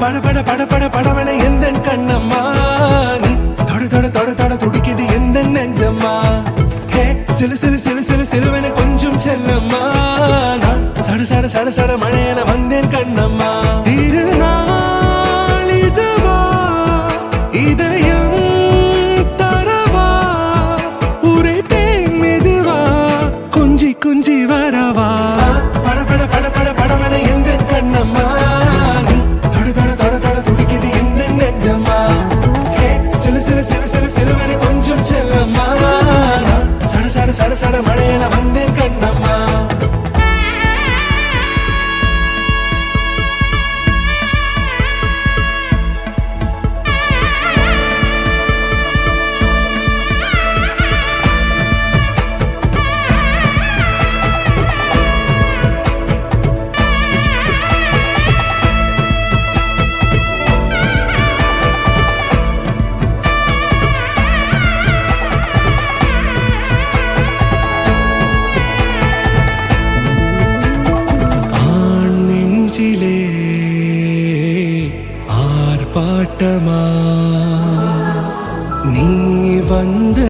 பட பட பட பட படவன எந்த கண்ணம்மா நீ தொட தொட தொட தொட துடிக்குது எந்த நெஞ்சம்மா ஹே சிலு சிலு சிலு சிலு சிலுவன கொஞ்சம் செல்லம்மா நான் சட சட சட சட மழையன வந்தேன் கண்ணம்மா திருநாள் இதுவா இதயம் தரவா உரைத்தேன் மெதுவா கொஞ்சி கொஞ்சி வரவா பட பட பட பட படவன எந்த கண்ணம்மா நீ தொட தொட தொட தொட துடிக்குது எந்த நெஞ்சம்மா ஹே சிலு சிலு சிலு சிலு சிலுவன கொஞ்சம் செல்லம்மா நான் சட சட சட சட மழையன வந்தேன் கண்ணம்மா ஆர்ப்பாட்டமா நீ வந்து